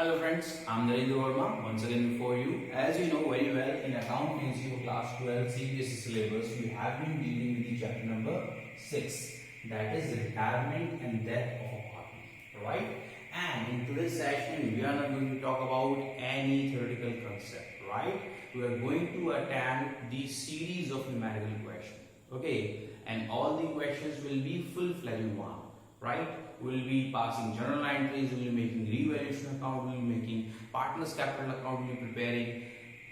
Hello friends, I'm Narendra Verma once again before you. As you know very well, in accountancy of class 12 CBSE syllabus, we have been dealing with the chapter number 6, that is retirement and death of a partner, right? And in today's session, we are not going to talk about any theoretical concept, right? We are going to attempt the series of numerical questions, okay? And all the questions will be full-fledged one, right? We'll be passing journal entries, we'll be making revaluation account, we'll be making partners capital account, we'll be preparing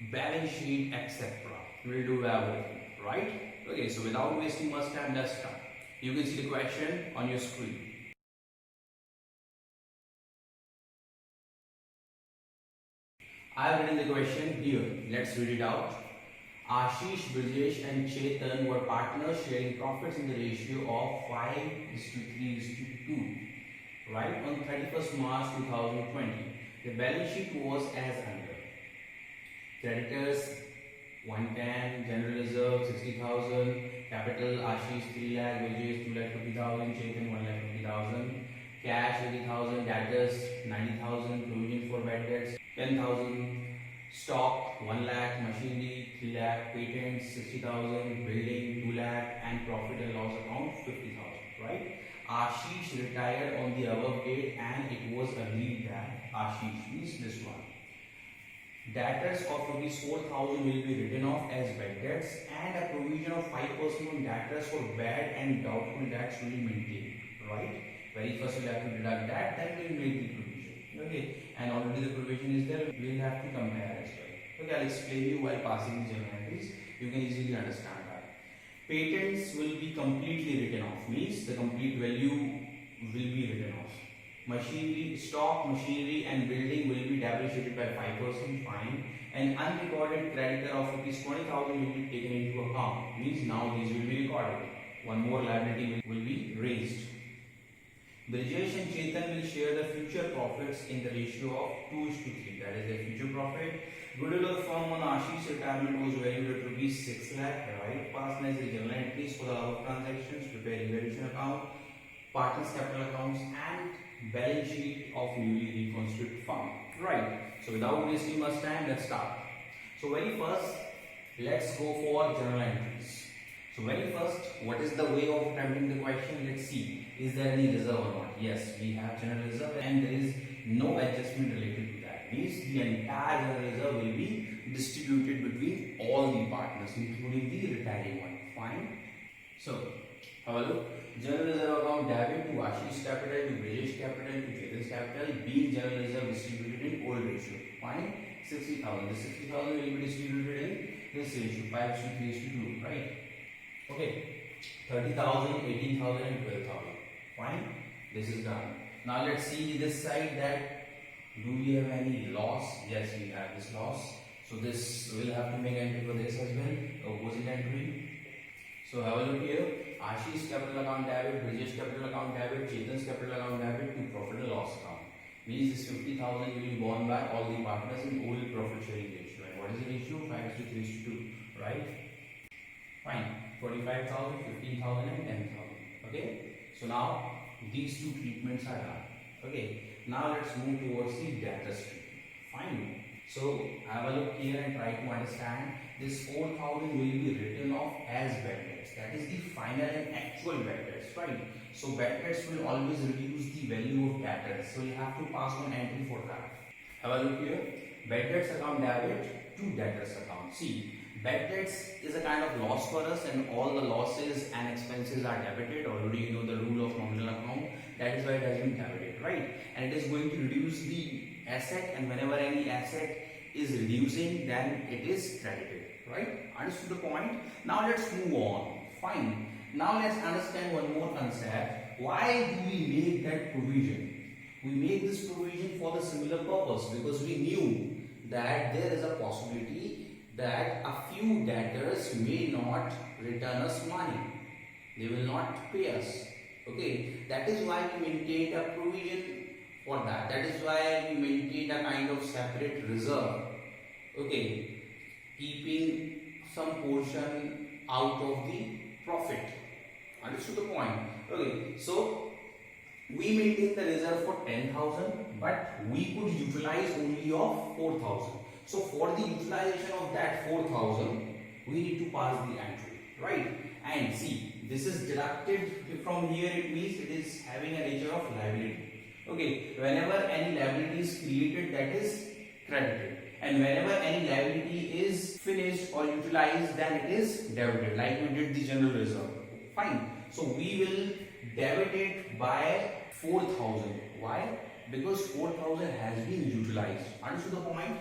balance sheet, etc. We'll do everything, right? Okay, so without wasting much time, let's start. You can see the question on your screen. I have written the question here. Let's read it out. Ashish, Brijesh and Chetan were partners sharing profits in the ratio of 5:3:2. Right, on 31st March 2020. The balance sheet was as under. Creditors 110, general reserve 60,000, capital Ashish 3 lakh, wages 2,50,000, Chetan 1,50,000, cash 80,000, debtors 90,000, provision for bad debts 10,000, stock 1 lakh, machinery 3 lakh, patents 60,000, building 2 lakh, and profit and loss account 50,000. Right? Ashish retired on the above date and it was agreed that Ashish means this one. Debtors of rupees 4,000 will be written off as bad debts and a provision of 5% on debtors for bad and doubtful debts will be maintained. Right? Very first we'll have to deduct that, then we'll make the provision. Okay? And already the provision is there, we'll have to compare as well. Okay, I'll explain you while passing the journal entries. You can easily understand. Patents will be completely written off, means the complete value will be written off. Machinery, stock, machinery and building will be depreciated by 5%, fine. And unrecorded creditor of rupees 20,000 will be taken into account, means now these will be recorded. One more liability will be raised. Brijesh and Chetan will share the future profits in the ratio of 2:3, that is their future profit. Goodwill of the firm on Ashish retirement was valued at rupees 6 lakh, right? Pass as the journal entries for the above transactions, prepare revaluation account, partners capital accounts and balance sheet of newly reconstituted firm, right? So without wasting much time, let's start. So very first, let's go for journal entries. So very first, what is the way of attempting the question? Let's see, is there any reserve or not? Yes, we have general reserve and there is no adjustment related to that. Means the entire general reserve will be distributed between all the partners, including the retiring one. Fine. So, have a look. General reserve account debit to Ashish capital, to Brijesh capital, to Chetan's capital, being general reserve distributed in old ratio. Fine. 60,000. The 60,000 will be distributed in this ratio, 5:3:2, right? Okay. 30,000, 18,000 and 12,000. Fine. This is done. Now let's see this side, that do we have any loss? Yes, we have this loss. So this will have to make entry for this as well, opposite entry. So have a look here. Ashish capital account debit, Brijesh capital account debit, Chetan's capital account debit to profit and loss account. Means this 50,000 will be borne by all the partners in old profit sharing ratio. And what is the ratio? 5:3:2, right? Fine. 45,000, 15,000 and 10,000. Okay. So now these two treatments are done. Okay. Now let's move towards the debtors treatment. Fine. So have a look here and try to understand. This 4,000 will be written off as bad debts. That is the final and actual bad debts, right? So bad debts will always reduce the value of debtors. So you have to pass on entry for that. Have a look here. Bad debts account debit to debtors account. See, bad debts is a kind of loss for us and all the losses and expenses are debited. Already you know the rule of nominal account. That is why it has been debited, right? And it is going to reduce the asset, and whenever any asset is reducing, then it is credited, right? Understood the point? Now let's move on. Fine. Now let's understand one more concept. Why do we make that provision? We make this provision for the similar purpose because we knew that there is a possibility that a few debtors may not return us money. They will not pay us. Okay, that is why we maintain a provision for that. That is why we maintain a kind of separate reserve. Okay, keeping some portion out of the profit. Understood the point? Okay, so we maintain the reserve for 10,000, but we could utilize only of 4,000. So for the utilization of that 4,000, we need to pass the entry, right? And see, this is deducted from here. It means it is having a nature of liability. Okay, whenever any liability is created, that is credited, and whenever any liability is finished or utilized, then it is debited, like we did the general reserve. Fine. So we will debit it by 4,000. Why? Because 4,000 has been utilized. Understood the point?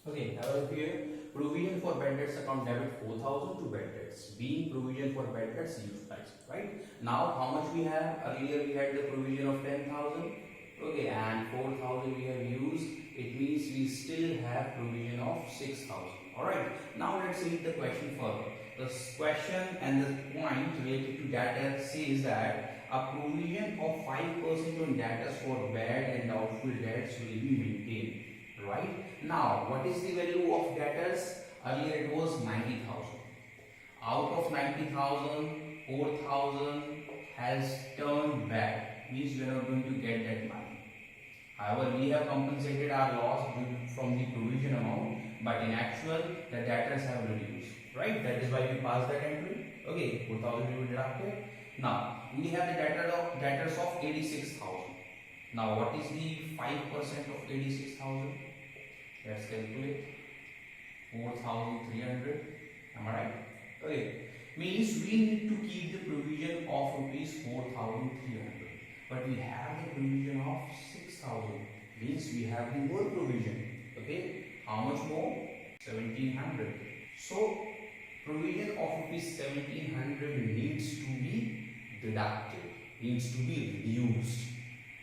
Okay, have a look here. Provision for bad debts account debit 4,000 to bad debts. Being provision for bad debts utilized. Right? Now how much we have? Earlier we had the provision of 10,000. Okay, and 4,000 we have used. It means we still have provision of 6,000. Alright. Now let's read the question further. The question and the point related to debtor says that a provision of 5% on debtors for bad and doubtful debts will be maintained. Right? Now, what is the value of debtors? Earlier it was 90,000. Out of 90,000, 4,000 has turned bad. Means we are not going to get that money. However, we have compensated our loss from the provision amount, but in actual, the debtors have reduced. Right? That is why we passed that entry. Okay, 4,000 will be deducted. Now, we have the debtors of 86,000. Now, what is the 5% of 86,000? Let's calculate. 4,300. Am I right? Okay. Means we need to keep the provision of rupees 4,300. But we have the provision of 6,000. Means we have the more provision. Okay. How much more? 1,700. So, provision of rupees 1,700 needs to be deducted. Needs to be reduced.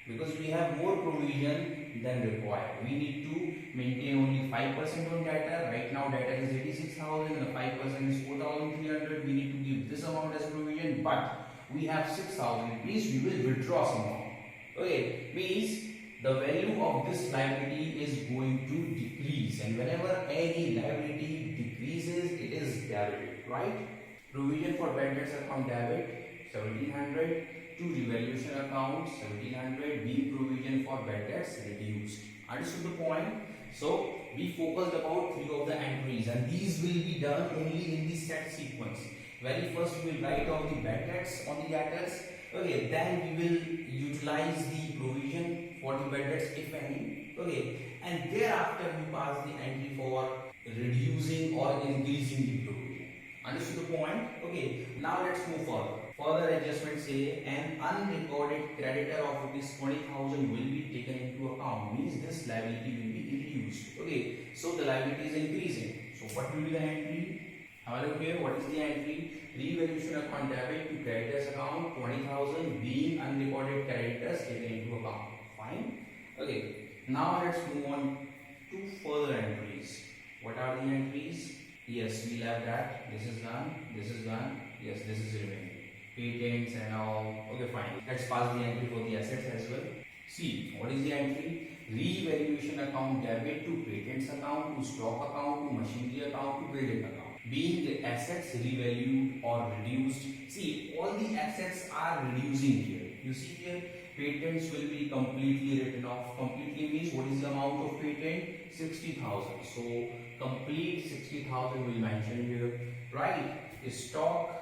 Because we have more provision than required. We need to maintain only 5% on debtor. Right now debtor is 86,000 and 5% is 4,300. We need to give this amount as provision, but we have 6,000. Means we will withdraw some amount. Okay, means the value of this liability is going to decrease, and whenever any liability decreases, it is debited, right? Provision for bad debts account debit 1,700. To revaluation account 1,700, being provision for bad debts reduced. Understood the point? So we focused about 3 of the entries, and these will be done only in the set sequence. Very first we will write down the bad debts on the debtors. Okay, then we will utilize the provision for the bad debts if any. Okay, and thereafter we pass the entry for reducing or increasing the provision. Understood the point? Okay, now let's move further. Further adjustments say an unrecorded creditor of rupees 20,000 will be taken into account. Means this liability will be reduced. Okay, so the liability is increasing. So what will be the entry? Have a look here. What is the entry? Revaluation account debit to creditors account 20,000 being unrecorded creditors taken into account. Fine. Okay. Now let's move on to further entries. What are the entries? Yes, we'll have that. This is done. This is done. Yes, this is remaining. Patents and all. Okay, fine. Let's pass the entry for the assets as well. See, what is the entry? Revaluation account debit to patents account, to stock account, to machinery account, to building account. Being the assets revalued or reduced. See, all the assets are reducing here. You see here, patents will be completely written off. Completely means what is the amount of patent? 60,000. So, complete 60,000 will mention here. Right? Stock,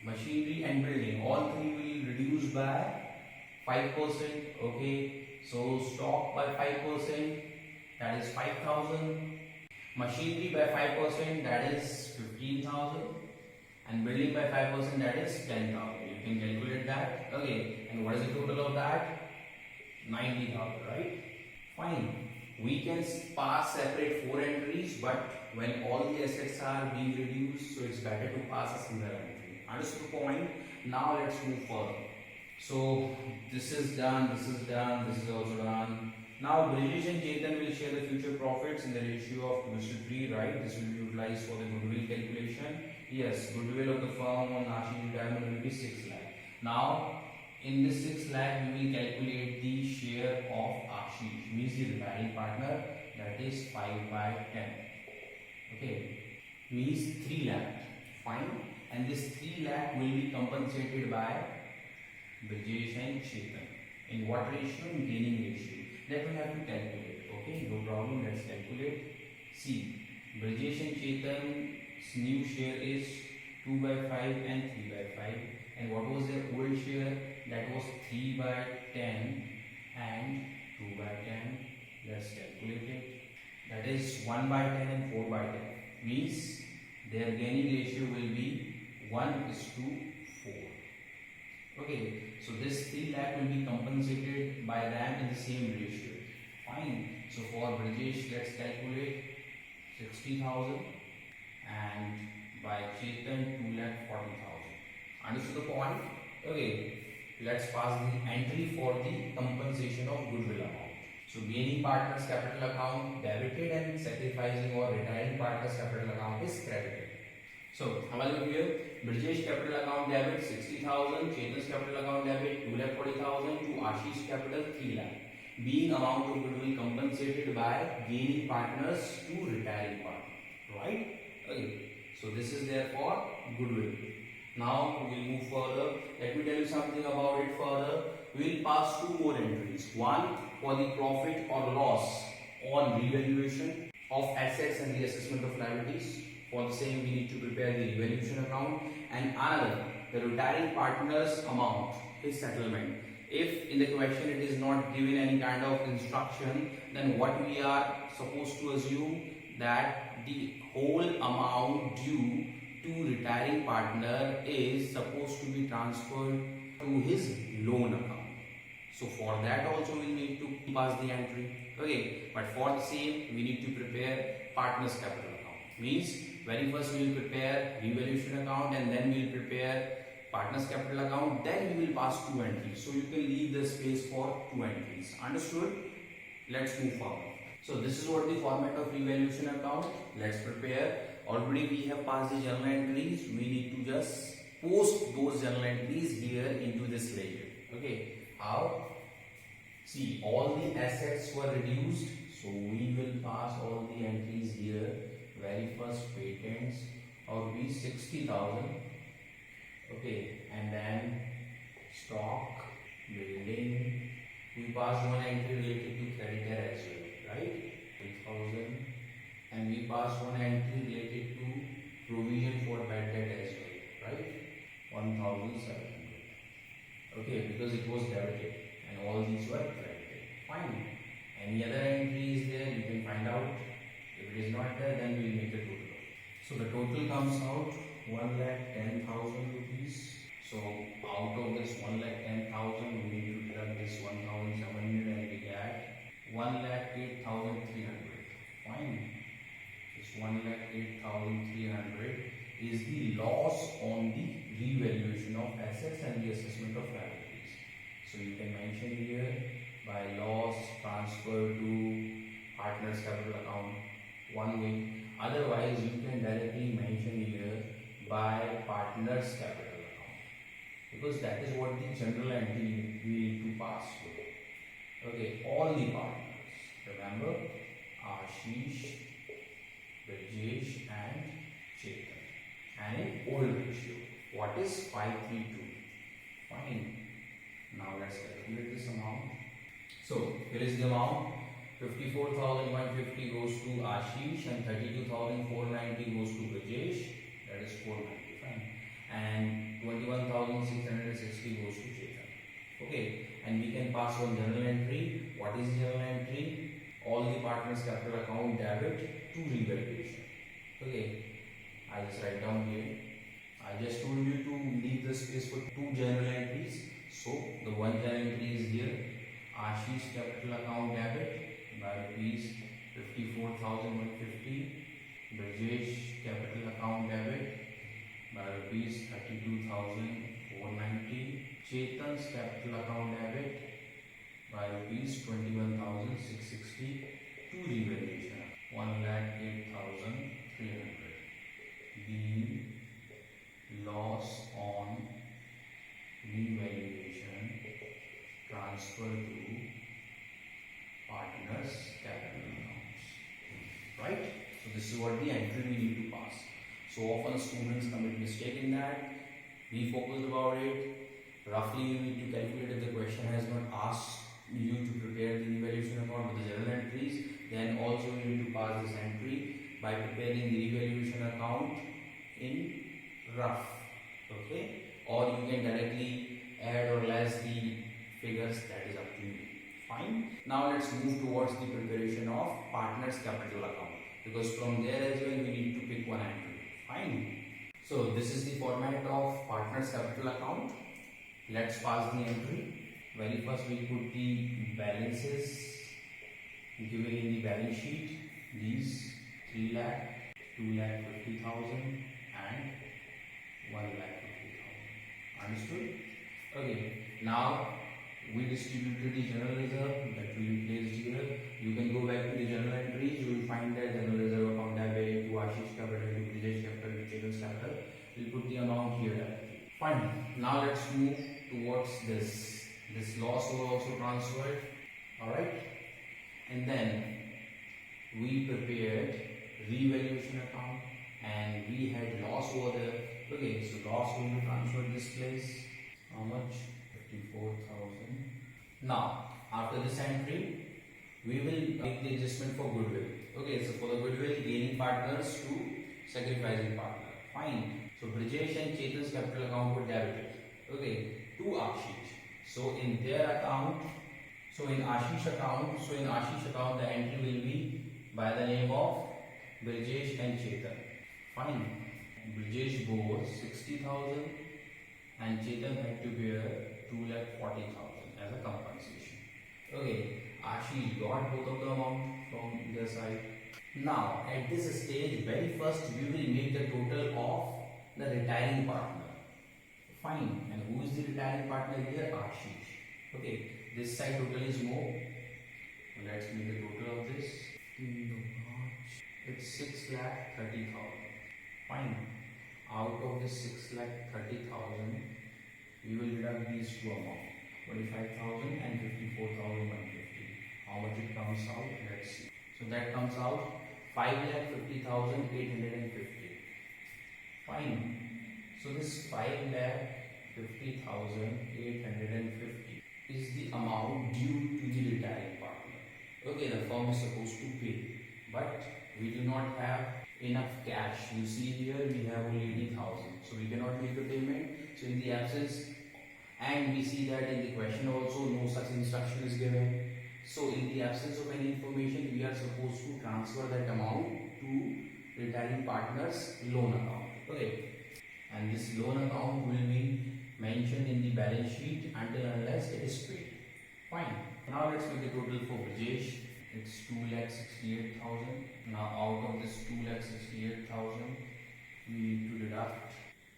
machinery and building, all three will reduce by 5%. Okay, so stock by 5%, that is 5,000. Machinery by 5%, that is 15,000. And building by 5%, that is 10,000. You can calculate that. Okay, and what is the total of that? 90,000, right? Fine. We can pass separate 4 entries, but when all the assets are being reduced, so it's better to pass a single entry. Understood the point? Now let's move further. So this is done, this is done, this is also done. Now Brijesh and Chetan will share the future profits in the ratio of 2:3, right? This will be utilized for the goodwill calculation. Yes, goodwill of the firm on Ashish Diamond will be 6 lakh. Now in this 6 lakh we will calculate the share of Ashish, means the remaining partner, that is 5 by 10. Okay, means 3 lakh. Fine. And this 3 lakh will be compensated by Brijesh and Chetan. In what ratio? In gaining ratio. That we have to calculate. Okay, no problem. Let's calculate. See, Brajesh and Chetan's new share is 2 by 5 and 3 by 5. And what was their old share? That was 3 by 10 and 2 by 10. Let's calculate it. That is 1 by 10 and 4 by 10. Means their gaining ratio will be 1:4. Okay, so this 3 lakh will be compensated by them in the same ratio. Fine. So for Brajesh, let's calculate 60,000 and by Chetan 2,40,000. Understood the point? Okay, let's pass the entry for the compensation of goodwill amount. So gaining partners capital account debited and sacrificing or retiring partners capital account is credited. So हमारे लोग here Brajesh capital account debit 60,000, Chetan's capital account debit 2,40,000 to Ashish capital 3 lakh. Being amount of goodwill compensated by gaining partners to retiring partner, right? Okay, so this is there for goodwill. Now we will move further. Let me tell you something about it further. We will pass 2 more entries. One for the profit or loss on revaluation of assets and reassessment of liabilities. For the same, we need to prepare the revaluation account, and another, the retiring partner's amount, his settlement. If in the question it is not given any kind of instruction, then what we are supposed to assume that the whole amount due to retiring partner is supposed to be transferred to his loan account. So for that also we need to pass the entry. Okay, but for the same we need to prepare partner's capital account. Means very first we will prepare revaluation account and then we will prepare partner's capital account, then we will pass 2 entries. So you can leave the space for 2 entries. Understood? Let's move forward. So this is what the format of revaluation account. Let's prepare. Already we have passed the journal entries. We need to just post those journal entries here into this ledger. Okay. How? See, all the assets were reduced. So we will pass all the entries here. Very first patents of be 60,000. Okay, and then stock, building, we pass one entry related to creditor as well, right? 3,000, and we pass one entry related to provision for bad debt as well, right? 1,700. Okay, because it was debited and all these were credited. Fine. Any other entry is there, you can find out. If it is not there, then we will make a total. So the total comes out 1,10,000 rupees. So out of this 1,10,000, we need to deduct this 1,700 and we get 1,08,300. Fine. This 1,08,300 is the loss on the revaluation of assets and the assessment of liabilities. So you can mention here by loss transfer to partner's capital account one way. Otherwise, you can directly mention here by partner's capital account, because that is what the general entry we need to pass with. Okay, all the partners. Remember, Ashish, Brajesh, and Chetan. And in old ratio, what is 5:3:2? Fine. Now let's calculate this amount. So here is the amount. 54,150 goes to Ashish and 32,490 goes to Brajesh. That is 490. Fine. And 21,660 goes to Chetan. Okay. And we can pass one journal entry. What is journal entry? All the partners' capital account debit to revaluation. Okay. I just write down here. I just told you to leave the space for 2 journal entries. So the one journal entry is here. Ashish capital account debit by rupees 54,150. Brajesh capital account debit by rupees 32,490. Chetan's capital account debit by rupees 21,660 to revaluation 1,08,300. The loss on revaluation transfer to partners capital accounts, right? So this is what the entry we need to pass. So often students commit mistake in that. Be focused about it. Roughly you need to calculate if the question has not asked you to prepare the revaluation account with the journal entries, then also you need to pass this entry by preparing the revaluation account in rough. Okay, or you can directly add or less the figures, that is up to you. Fine. Now let's move towards the preparation of partners capital account, because from there as well we need to pick one entry. Fine. So this is the format of partners capital account. Let's pass the entry. Very first we put the balances given in the balance sheet. These 3 lakh, 2,50,000 and 1,50,000. Understood? Okay. Now we distributed the general reserve that will be placed here. You can go back to the journal entries. You will find that general reserve account debit to Ashish capital, to Brijesh capital, to Chetan's capital. We'll put the amount here directly. Fine. Now let's move towards this. This loss was also transferred. Alright. And then we prepared revaluation account and we had loss over there. Okay, so loss will be transferred this place. How much? 54,000. Now, after this entry, we will make the adjustment for goodwill. Okay, so for the goodwill, gaining partners to sacrificing partner. Fine. So Brijesh and Chetan's capital account were debited. Okay, to Ashish. So in their account, in Ashish account, the entry will be by the name of Brijesh and Chetan. Fine. Brijesh bore 60,000 and Chetan had to bear 2,40,000 as a compensation. Okay, Ashish got both of the amount from their side. Now, at this stage, very first we will make the total of the retiring partner. Fine, and who is the retiring partner here? Ashish. Okay, this side total is more. Let's make the total of this. It's 6,30,000. Fine. Out of this 6,30,000, we will deduct these two amounts, 25,000 and 54,150. How much it comes out? Let's see. So that comes out 5,50,850. Fine. So this 5,50,850 is the amount due to the retiring partner. Okay, the firm is supposed to pay, but we do not have enough cash. You see here we have only 80,000, so we cannot make the payment. So in the absence, and we see that in the question also no such instruction is given. So in the absence of any information, we are supposed to transfer that amount to retiring partners loan account. Okay, and this loan account will be mentioned in the balance sheet until unless it is paid. Fine. Now let's make the total for Brijesh. It's 2,68,000. Now out of this 2,68,000, we need to deduct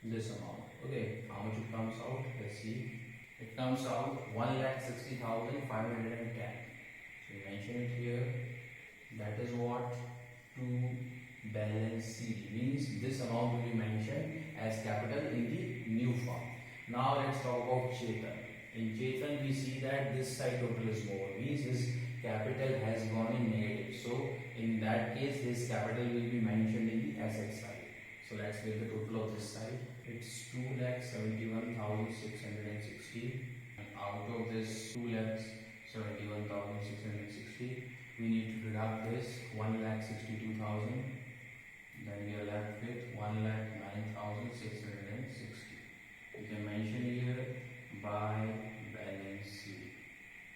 this amount. Okay, how much it comes out? Let's see. It comes out 1,60,510. So we mention it here. That is what to balance sheet means. This amount will be mentioned as capital in the new form. Now let's talk about Chetan. In Chetan, we see that this side total is more, means his capital has gone in negative. So in that case, his capital will be mentioned in the asset side. So let's get the total of this side. It's 2,71,660. And out of this 2,71,660, we need to deduct this 1,62,000. Then we are left with 1,09,660. We can mention here by balance sheet.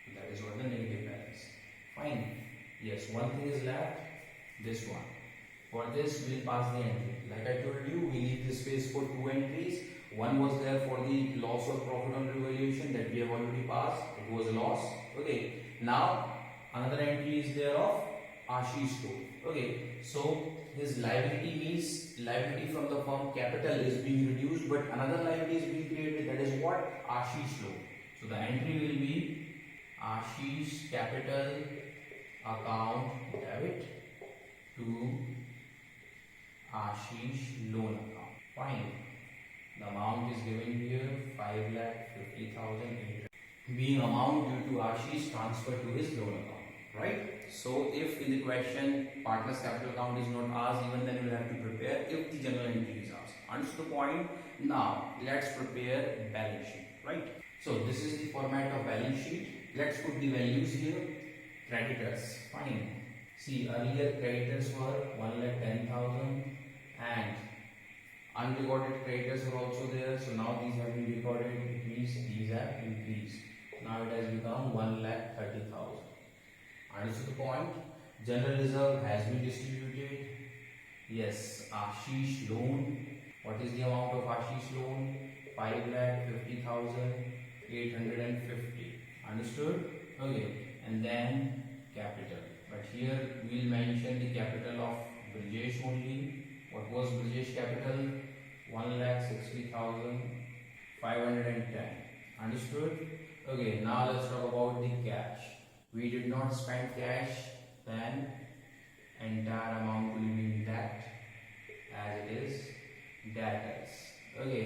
So that is what the negative balance. Fine. Yes, one thing is left. This one. For this, we will pass the entry. Like I told you, we leave the space for two entries. One was there for the loss or profit on revaluation that we have already passed. It was a loss. Okay. Now another entry is there of Ashish Store. Okay. So his liability means liability from the firm capital is being reduced, but another liability is being created. That is what? Ashish Loan. So the entry will be Ashish capital account debit to Ashish loan account. Fine. The amount is given here 5,50,000 being amount due to Ashish transferred to his loan account. Right? So if in the question partner's capital account is not asked, even then you will have to prepare if the general entry is asked. Understood the point? Now let's prepare balance sheet, right? So this is the format of balance sheet. Let's put the values here. Creditors, fine. See, earlier creditors were 1,10,000 and unrecorded creditors were also there. So now these have been recorded. It means these have increased. Now it has become 1,30,000. Understood the point? General reserve has been distributed. Yes, Ashish loan. What is the amount of Ashish loan? 5,50,850. Understood? Okay. And then capital. But here we will mention the capital of Brijesh only. What was Brijesh capital? 1,60,510. Understood? Okay. Now let's talk about the cash. We did not spend cash, then entire amount will be in debt as it is debtors. Okay,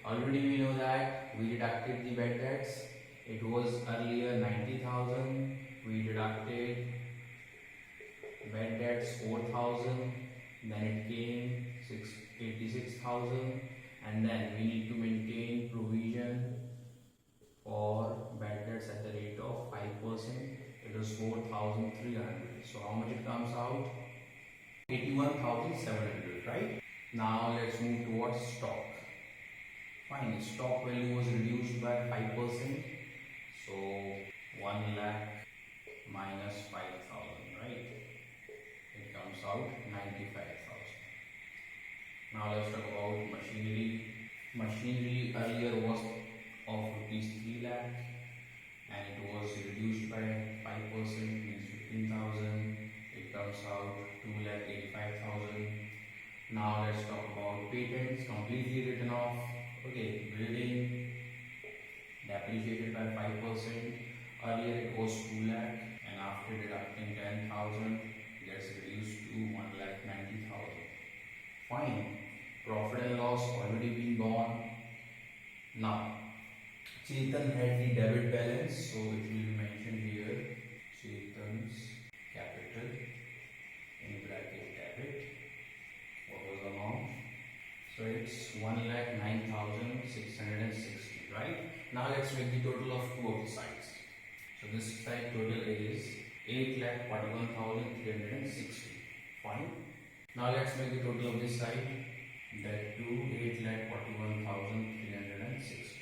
already we know that we deducted the bad debts. It was earlier 90,000. We deducted bad debts 4,000. Then it came 86,000, and then we need to maintain provision for bad debts at the rate of 5%. It was 4,300. So how much it comes out? 81,700, right? Now let's move towards stock. Fine, stock value was reduced by 5%. So 1 lakh minus 5,000, right? It comes out 95,000. Now let's talk about machinery. Machinery earlier was of rupees 3 lakh and it was reduced by 5%, means 15,000. It comes out 2,85,000. Now let's talk about patents, completely written off. Okay, building depreciated by 5%. Earlier it was 2 lakh and after deducting 10,000 it gets reduced to 1,90,000. Fine. Profit and loss already been gone. Now Chetan had the debit balance, so it will be mentioned here. Chetan's capital in bracket debit. What was the amount? So it's 1,09,660, right? Now let's make the total of two of the sides. So this side total is 8,41,360. Fine. Now let's make the total of this side. That too 8,41,360.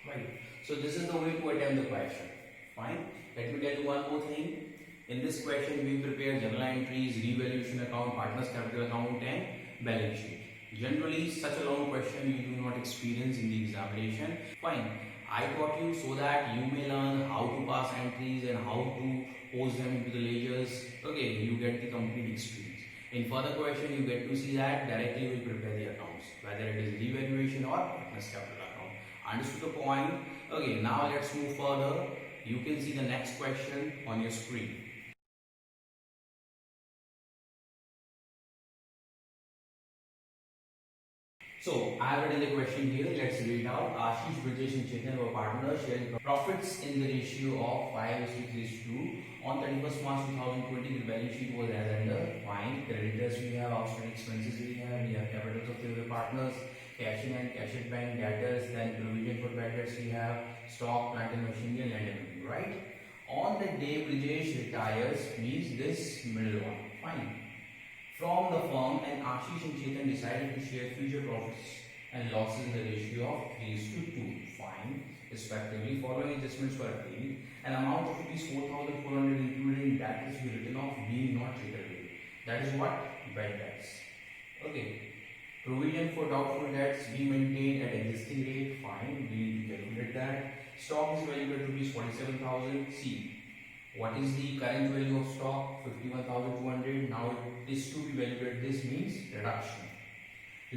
Right. So this is the way to attempt the question. Fine. Let me tell you one more thing. In this question, we prepare journal entries, revaluation account, partners capital account, and balance sheet. Generally, such a long question you do not experience in the examination. Fine. I taught you so that you may learn how to pass entries and how to post them into the ledgers. Okay, you get the complete experience. In further question, you get to see that directly we prepare the accounts, whether it is revaluation or partners capital account. Understood the point? Okay, now let's move further. You can see the next question on your screen. So I have written the question here. Let's read out. Ashish, Brijesh and Chetan were partners sharing profits in the ratio of 5:3:2. On 31st March 2020, the balance sheet was as under. Fine. Creditors we have, outstanding expenses we have capitals of the partners, cash in and cash at bank, debtors, then provision for bad debts we have, stock, plant and machinery and land and building, right? On the day Brijesh retires, means this middle one. Fine. From the firm, and Ashish and Chetan decided to share future profits and losses in the ratio of 3:2. Fine. Respectively, following adjustments were agreed. An amount of ₹4,400 included in debt is written off being not recovered. That is what? Bad debts. Okay. Provision for doubtful debts we maintain at existing rate. Fine. We calculate that. Stock is valued at ₹47,000. See. What is the current value of stock? 51,200. Now it is to be valued at this, means reduction.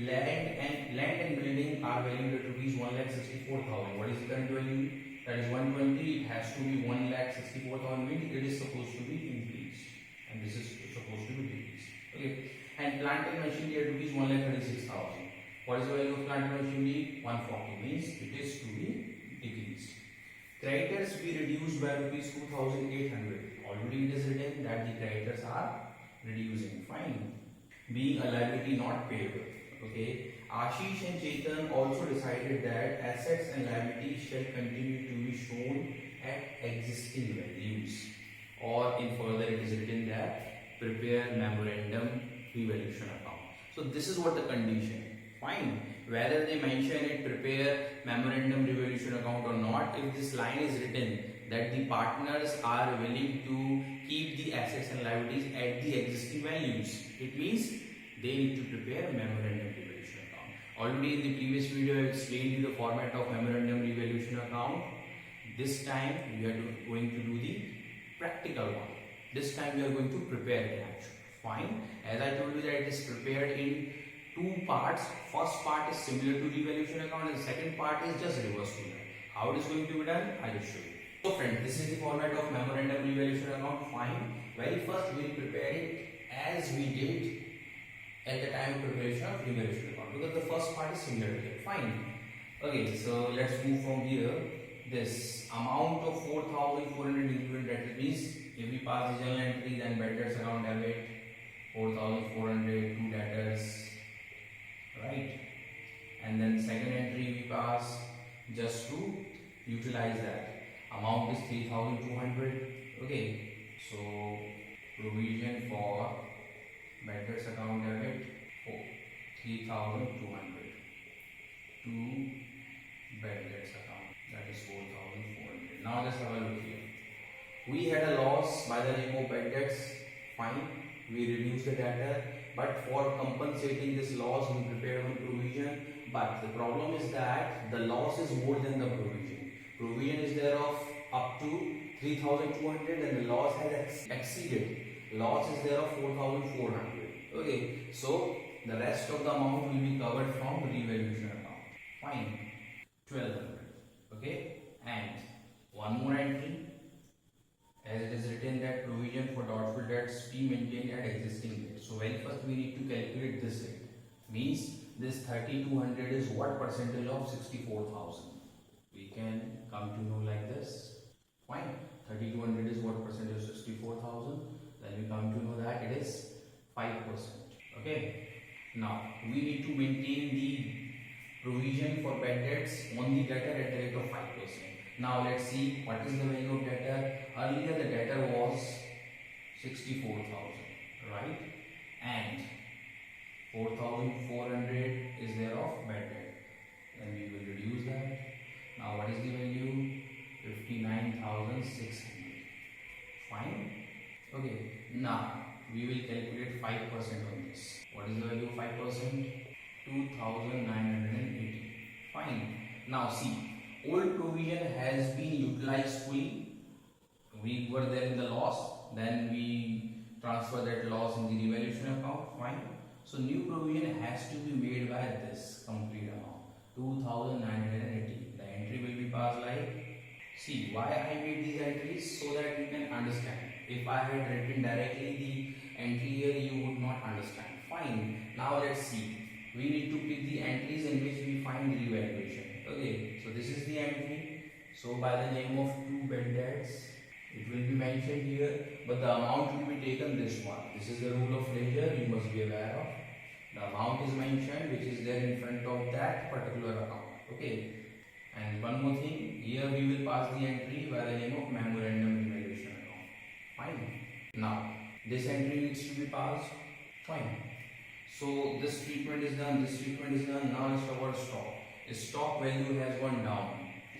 Land and building are valued at ₹1,64,000. What is the current value? That is 120. It has to be 1,64,000, means it is supposed to be increased, and this is supposed to be decreased. Okay. And plant and machinery at ₹1,36,000. What is the value of plant and machinery? 140, means it is to be decreased. Creditors we reduced by ₹2,800. Already it is written that the creditors are reducing. Fine. Being a liability not payable. Okay. Ashish and Chetan also decided that assets and liabilities shall continue to be shown at existing values, or in further it is written that prepare memorandum revaluation account. So this is what the condition. Fine. Whether they mention it prepare memorandum revaluation account or not, if this line is written that the partners are willing to keep the assets and liabilities at the existing values, it means they need to prepare a memorandum revaluation account. Already in the previous video I explained you the format of memorandum revaluation account. This time we are going to do the practical one. This time we are going to prepare the actual. Fine. As I told you that it is prepared in two parts. First part is similar to revaluation account and the second part is just reverse to that. How it is going to be done, I will show you. So friends, this is the format of memorandum revaluation account. Fine. Very first we will prepare it as we did at the time of preparation of revaluation account, because the first part is similar to it. Fine. Okay, so let's move from here. This amount of 4,400 included debtors means if we pass the journal entry, then bad debts account debit 4,400 to debtors, right? And then second entry we pass just to utilize that. Amount is 3,200. Okay, so provision for bad debts account debit 3,200 to bad debts account, that is 4,400. Now let's have a look here. We had a loss by the name of bad debts. Fine, we reduced the debtor, but for compensating this loss we prepared one provision. But the problem is that the loss is more than the provision. Provision is there of up to 3,200 and the loss has exceeded. Loss is there of 4,400. Okay, so the rest of the amount will be covered from revaluation account. Fine, 1,200. Okay, and one more entry, as it is written that provision for doubtful debts be maintained at existing rate. So very first we need to calculate this rate. Means this 3,200 is what percentage of 64,000? We can come to know like this. Fine, 3,200 is what percentage of 64,000? Then we come to know that it is 5%. Okay. Now we need to maintain the provision for bad debts on the debtor at a rate of 5%. Now let's see what is the value of debtor. Earlier the debtor was 64,000, right? And 4,400 is there of bad debt. Then we will reduce that. Now what is the value? 59,600. Fine. Okay. Now we will calculate 5% on this. What is the value of 5%? 2,980. Fine. Now see, old provision has been utilized fully. We were there in the loss, then we transfer that loss in the revaluation account. Fine. So new provision has to be made by this complete amount, 2,980. The entry will be passed like. See, why I made these entries? So that you can understand. If I had written directly the entry here, you would not understand. Fine. Now let's see. We need to pick the entries in which we find revaluation. Okay. So this is the entry. So by the name of two bad debts, it will be mentioned here, but the amount will be taken this one. This is the rule of ledger you must be aware of. The amount is mentioned which is there in front of that particular account. Okay. And one more thing, here we will pass the entry by the name of memorandum revaluation account. Fine. Now this entry needs to be passed. Fine. So this treatment is done, this treatment is done. Now let's talk about stock. Stock value has gone down.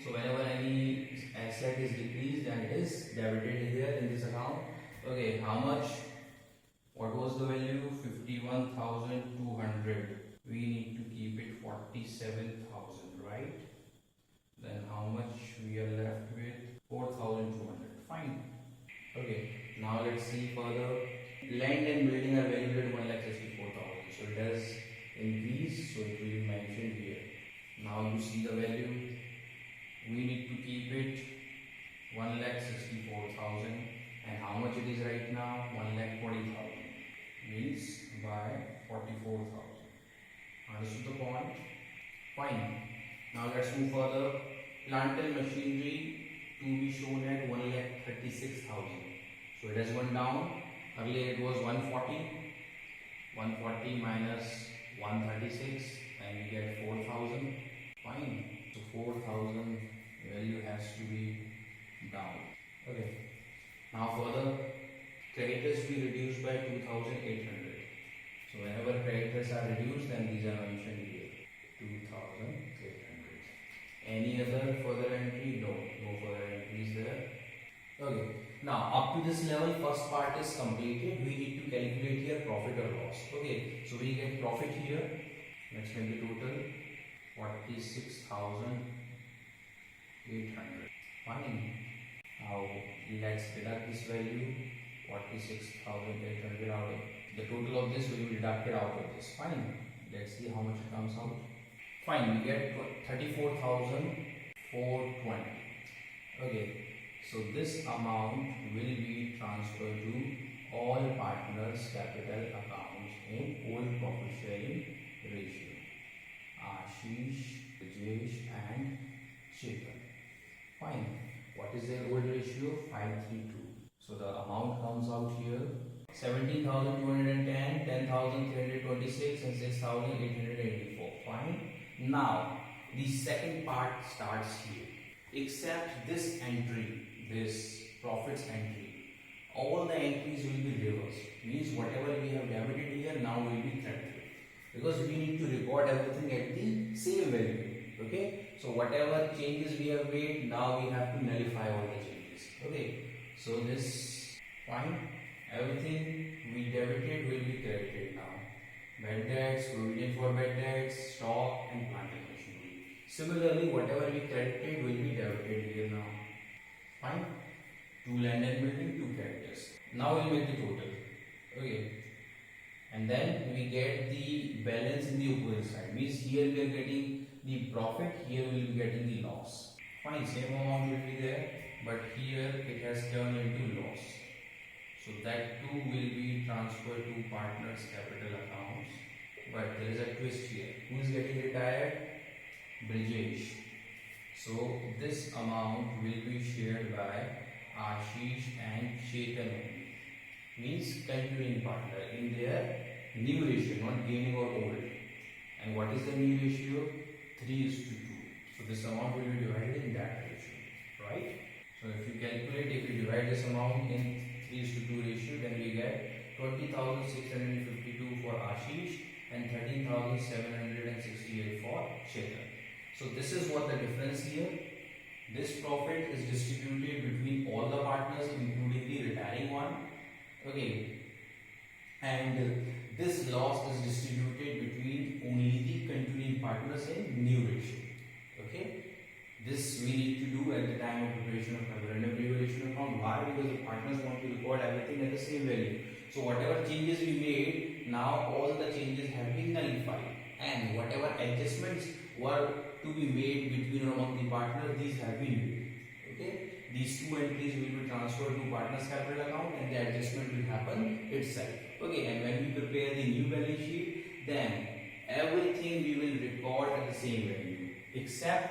So whenever any asset is decreased and it is debited here in this account. Okay, how much? What was the value? 51,200. We need to keep it 47,000, right? Then how much we are left with? 4,200. Fine. Okay. Now let's see further. Land and building are valued at 1,64,000. So it has increased. So it will be mentioned here. Now you see the value. We need to keep it 1,64,000. And how much it is right now? 1,40,000. Means by 44,000. Understood the point? Fine. Now let's move further. Plant and machinery to be shown at 1,36,000. So it has gone down. Earlier it was 140. 140 minus 136. and we get 4,000. Fine. So 4,000 value has to be down. Okay. Now further, creditors be reduced by 2,800. So whenever creditors are reduced, then these are mentioned here. 2,800. Any other further entry? No further entries there. Okay. Now up to this level, first part is completed. We need to calculate here profit or loss. Okay. So we get profit here. Let's make the total 46,800. Fine. Now let's deduct this value 46,800 out of the total of this will be deducted out of this. Fine. Let's see how much it comes out. Fine. We get 34,420. Okay. So this amount will be transferred to all partners' capital accounts in old profit sharing ratio. Ashish, Rajesh and Shekhar. Fine. What is their old ratio? 5:3:2. So the amount comes out here 17,210, 10,326 and 6,884. Fine. Now the second part starts here. Except this entry, this profits entry, all the entries will be reversed. Means whatever we have debited here now will be credited, because we need to record everything at the same value. Okay, so whatever changes we have made, now we have to nullify all the changes. Okay, so this, fine, everything we debited will be credited now. Bad debts, provision for bad debts, stock and plant and machinery. Similarly, whatever we credited will be debited here now. Fine. 2 land and building, 2 creditors. Now we'll make the total. Okay. And then we get the balance in the opposite side. Means here we are getting the profit, here we will be getting the loss. Fine, same amount will be there, but here it has turned into loss. So that too will be transferred to partners' capital accounts. But there is a twist here. Who is getting retired? Brijesh. So this amount will be shared by Ashish and Chetan only. Means continuing partner in their new ratio, not gaining or old. And what is the new ratio? 3:2. So this amount will be divided in that ratio, right? So if you calculate, if you divide this amount in 3:2 ratio, then we get 20,652 for Ashish and 13,768 for Chetan. So this is what the difference here. This profit is distributed between all the partners, including the retiring one. Okay. And this loss is distributed between only the continuing partners in new ratio. Okay. This we need to do at the time of preparation of memorandum revaluation account. Why? Because the partners want to record everything at the same value. So whatever changes we made, now all the changes have been nullified, and whatever adjustments were to be made between or among the partners, these have been made. Okay, these two entries will be transferred to partners capital account and the adjustment will happen itself. Okay, and when we prepare the new balance sheet, then everything we will record at the same value except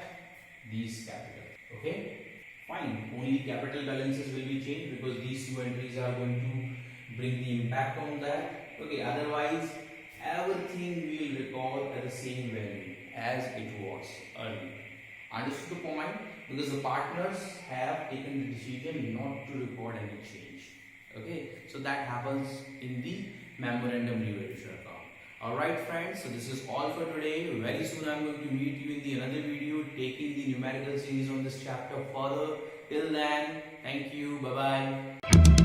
these capital. Okay, fine, only capital balances will be changed because these two entries are going to bring the impact on that. Okay, otherwise everything we will record at the same value as it was earlier. Understood the point? Because the partners have taken the decision not to record any change. Okay, so that happens in the memorandum revaluation account. Alright friends, so this is all for today. Very soon I am going to meet you in the another video taking the numerical series on this chapter further. Till then, thank you, bye bye.